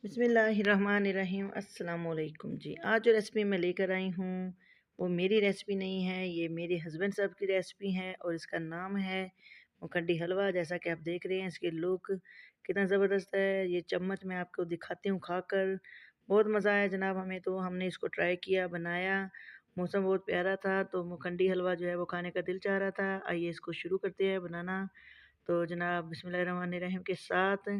बिस्मिल्लाहिर्रहमानिर्रहीम अस्सलाम वालेकुम जी। आज जो रेसिपी मैं लेकर आई हूँ वो मेरी रेसिपी नहीं है, ये मेरे हस्बैंड साहब की रेसिपी है और इसका नाम है मुकड्डी हलवा। जैसा कि आप देख रहे हैं इसके लुक कितना ज़बरदस्त है। ये चम्मच मैं आपको दिखाती हूँ खाकर, बहुत मज़ा आया जनाब हमें। तो हमने इसको ट्राई किया, बनाया, मौसम बहुत प्यारा था तो मुकड्डी हलवा जो है वो खाने का दिल चाह रहा था। आइए इसको शुरू करते हैं बनाना। तो जनाब बिस्मिल्लाहिर्रहमानिर्रहीम के साथ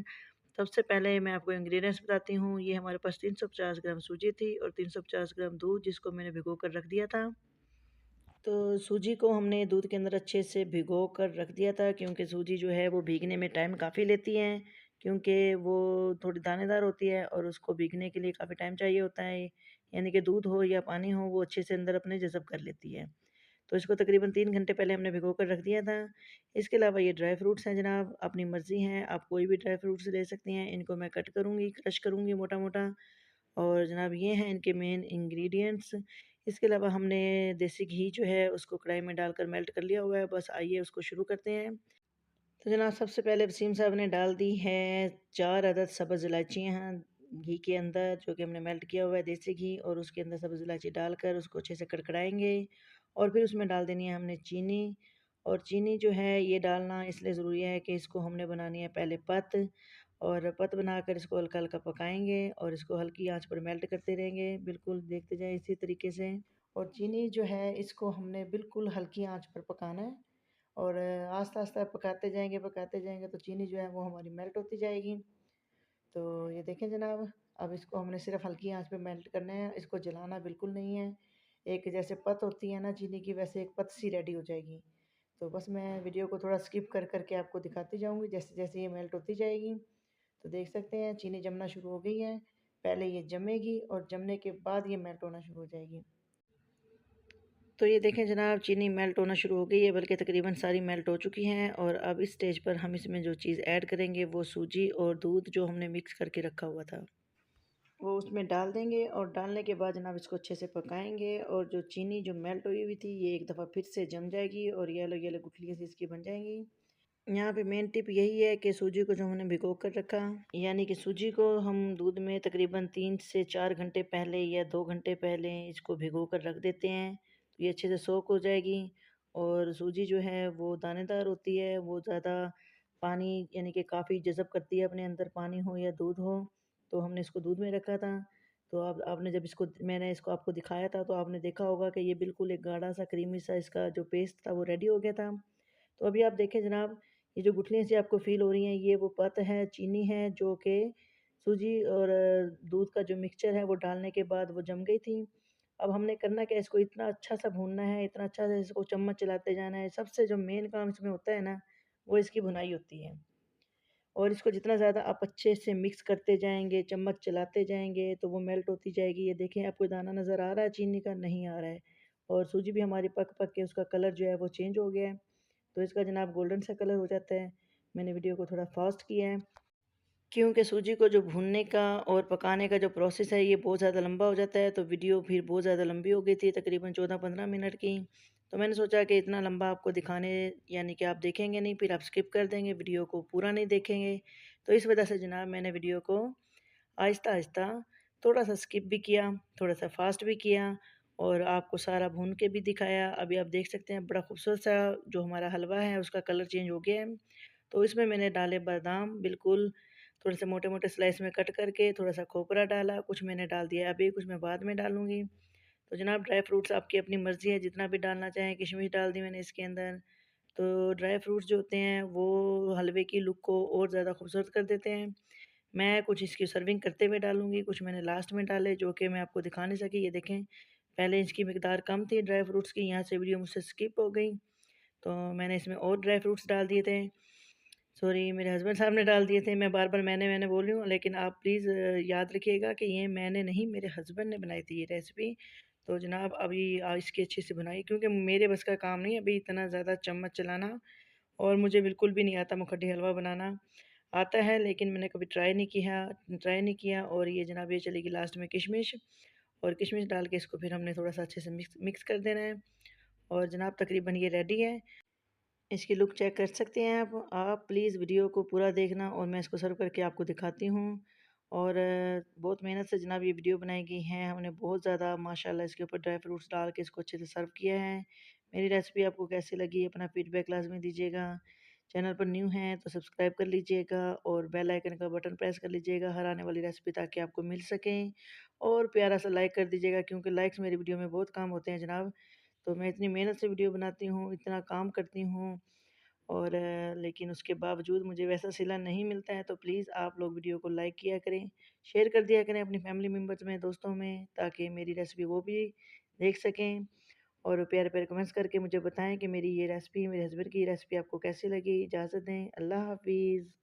सबसे पहले मैं आपको इंग्रेडिएंट्स बताती हूँ। ये हमारे पास 350 ग्राम सूजी थी और 350 ग्राम दूध, जिसको मैंने भिगो कर रख दिया था। तो सूजी को हमने दूध के अंदर अच्छे से भिगो कर रख दिया था, क्योंकि सूजी जो है वो भीगने में टाइम काफ़ी लेती है, क्योंकि वो थोड़ी दानेदार होती है और उसको भीगने के लिए काफ़ी टाइम चाहिए होता है। यानी कि दूध हो या पानी हो, वो अच्छे से अंदर अपने जज़ब कर लेती है। तो इसको तकरीबन 3 घंटे पहले हमने भिगो कर रख दिया था। इसके अलावा ये ड्राई फ्रूट्स हैं जनाब, अपनी मर्ज़ी है, आप कोई भी ड्राई फ्रूट्स ले सकती हैं। इनको मैं कट करूँगी, क्रश करूँगी मोटा-मोटा। और जनाब ये हैं इनके मेन इंग्रेडिएंट्स। इसके अलावा हमने देसी घी जो है उसको कढ़ाई में डालकर मेल्ट कर लिया हुआ है। बस आइए उसको शुरू करते हैं। तो जनाब सबसे पहले वसीम साहब ने डाल दी है 4 अदद सब्ज़ इलायचियाँ घी के अंदर, जो कि हमने मेल्ट किया हुआ है देसी घी, और उसके अंदर सब्ज़ इलायची डालकर उसको अच्छे से कड़कड़ाएँगे। और फिर उसमें डाल देनी है हमने चीनी। और चीनी जो है ये डालना इसलिए ज़रूरी है कि इसको हमने बनानी है पहले पत, और पत बनाकर इसको हल्का-हल्का पकाएँगे और इसको हल्की आँच पर मेल्ट करते रहेंगे। बिल्कुल देखते जाएँ इसी तरीके से। और चीनी जो है इसको हमने बिल्कुल हल्की आँच पर पकाना है। और आस्ता-आस्ता पकाते जाएँगे तो चीनी जो है वो हमारी मेल्ट होती जाएगी। तो ये देखें जनाब, अब इसको हमने सिर्फ़ हल्की आँच पे मेल्ट करना है, इसको जलाना बिल्कुल नहीं है। एक जैसे पत होती है ना चीनी की, वैसे एक पत सी रेडी हो जाएगी। तो बस मैं वीडियो को थोड़ा स्किप कर के आपको दिखाती जाऊँगी, जैसे-जैसे ये मेल्ट होती जाएगी। तो देख सकते हैं चीनी जमना शुरू हो गई है। पहले ये जमेगी और जमने के बाद ये मेल्ट होना शुरू हो जाएगी। तो ये देखें जनाब चीनी मेल्ट होना शुरू हो गई है, बल्कि तकरीबन सारी मेल्ट हो चुकी हैं। और अब इस स्टेज पर हम इसमें जो चीज़ ऐड करेंगे वो सूजी और दूध जो हमने मिक्स करके रखा हुआ था वो उसमें डाल देंगे। और डालने के बाद जनाब इसको अच्छे से पकाएंगे। और जो चीनी जो मेल्ट हुई हुई थी ये एक दफ़ा फिर से जम जाएगी और येलो येलो गुठलियाँ सी इसकी बन जाएंगी। यहाँ पे मेन टिप यही है कि सूजी को जो हमने भिगो कर रखा, यानी कि सूजी को हम दूध में तकरीबन 3 से 4 घंटे पहले या 2 घंटे पहले इसको भिगो कर रख देते हैं, तो ये अच्छे से सोक हो जाएगी। और सूजी जो है वो दानेदार होती है, वो ज़्यादा पानी यानी कि काफ़ी जज़ब करती है अपने अंदर, पानी हो या दूध हो। तो हमने इसको दूध में रखा था। तो अब आपने जब इसको मैंने इसको आपको दिखाया था तो आपने देखा होगा कि ये बिल्कुल एक गाढ़ा सा क्रीमी सा इसका जो पेस्ट था वो रेडी हो गया था। तो अभी आप देखें जनाब, ये जो गुठलियाँ सी आपको फ़ील हो रही हैं ये वो पत है, चीनी है, जो कि सूजी और दूध का जो मिक्सचर है वो डालने के बाद वो जम गई थी। अब हमने करना क्या है, इसको इतना अच्छा सा भूनना है, इतना अच्छा से इसको चम्मच चलाते जाना है। सबसे जो मेन काम इसमें होता है ना, वो इसकी भुनाई होती है। और इसको जितना ज़्यादा आप अच्छे से मिक्स करते जाएँगे, चम्मच चलाते जाएँगे, तो वो मेल्ट होती जाएगी। ये देखें आपको दाना नज़र आ रहा है चीनी का? नहीं आ रहा है। और सूजी भी हमारी पक-पक के उसका कलर जो है वो चेंज हो गया है। तो इसका जनाब गोल्डन सा कलर हो जाता है। मैंने वीडियो को थोड़ा फ़ास्ट किया है, क्योंकि सूजी को जो भूनने का और पकाने का जो प्रोसेस है ये बहुत ज़्यादा लंबा हो जाता है। तो वीडियो फिर बहुत ज़्यादा लंबी हो गई थी, तकरीबन 14-15 मिनट की। तो मैंने सोचा कि इतना लंबा आपको दिखाने, यानी कि आप देखेंगे नहीं, फिर आप स्किप कर देंगे, वीडियो को पूरा नहीं देखेंगे। तो इस वजह से जनाब मैंने वीडियो को आहिस्ता-आहिस्ता थोड़ा-सा स्किप भी किया, थोड़ा-सा फ़ास्ट भी किया और आपको सारा भून के भी दिखाया। अभी आप देख सकते हैं बड़ा खूबसूरत-सा जो हमारा हलवा है उसका कलर चेंज हो गया है। तो इसमें मैंने डाले बादाम, बिल्कुल थोड़े से मोटे-मोटे स्लाइस में कट करके, थोड़ा-सा खोपरा डाला, कुछ मैंने डाल दिया अभी, कुछ मैं बाद में डालूँगी। तो जनाब ड्राई फ्रूट्स आपकी अपनी मर्ज़ी है, जितना भी डालना चाहें, किशमिश डाल दी मैंने इसके अंदर। तो ड्राई फ्रूट्स जो होते हैं वो हलवे की लुक को और ज़्यादा खूबसूरत कर देते हैं। मैं कुछ इसकी सर्विंग करते हुए डालूँगी, कुछ मैंने लास्ट में डाले जो कि मैं आपको दिखा नहीं सकी। ये देखें, पहले इसकी मिकदार कम थी ड्राई फ्रूट्स की, यहाँ से वीडियो मुझसे स्किप हो गई। तो मैंने इसमें और ड्राई फ्रूट्स डाल दिए थे। सॉरी, मेरे हस्बैंड साहब ने डाल दिए थे। मैं बार-बार मैंने बोल रही हूँ, लेकिन आप प्लीज़ याद रखिएगा कि ये मैंने नहीं, मेरे हस्बैंड ने बनाई थी ये रेसिपी। तो जनाब अभी इसकी अच्छी से बनाई, क्योंकि मेरे बस का काम नहीं है अभी इतना ज़्यादा चम्मच चलाना, और मुझे बिल्कुल भी नहीं आता मुखड्डी हलवा बनाना। आता है लेकिन मैंने कभी ट्राई नहीं किया। और ये जनाब ये चलेगी लास्ट में किशमिश, और किशमिश डाल के इसको फिर हमने थोड़ा-सा अच्छे से मिक्स मिक्स कर देना है। और जनाब तकरीबन ये रेडी है। इसकी लुक चेक कर सकते हैं आप। आप प्लीज़ वीडियो को पूरा देखना और मैं इसको सर्व करके आपको दिखाती हूँ। और बहुत मेहनत से जनाब ये वीडियो बनाई गई है। हमने बहुत ज़्यादा माशाल्लाह इसके ऊपर ड्राई फ्रूट्स डाल के इसको अच्छे से सर्व किया है। मेरी रेसिपी आपको कैसी लगी अपना फीडबैक लाज़मी दीजिएगा। चैनल पर न्यू हैं तो सब्सक्राइब कर लीजिएगा और बेल आइकन का बटन प्रेस कर लीजिएगा हर आने वाली रेसिपी ताकि आपको मिल सकें। और प्यारा सा लाइक कर दीजिएगा क्योंकि लाइक्स मेरी वीडियो में बहुत काम होते हैं जनाब। तो मैं इतनी मेहनत से वीडियो बनाती हूँ, इतना काम करती हूँ और लेकिन उसके बावजूद मुझे वैसा सिला नहीं मिलता है। तो प्लीज़ आप लोग वीडियो को लाइक किया करें, शेयर कर दिया करें अपनी फैमिली मेम्बर्स में, दोस्तों में, ताकि मेरी रेसिपी वो भी देख सकें। और प्यारे-प्यारे कमेंट्स करके मुझे बताएँ कि मेरी ये रेसिपी, मेरे हस्बैंड की रेसिपी आपको कैसी लगी। इजाज़त दें, अल्लाह हाफ़िज़।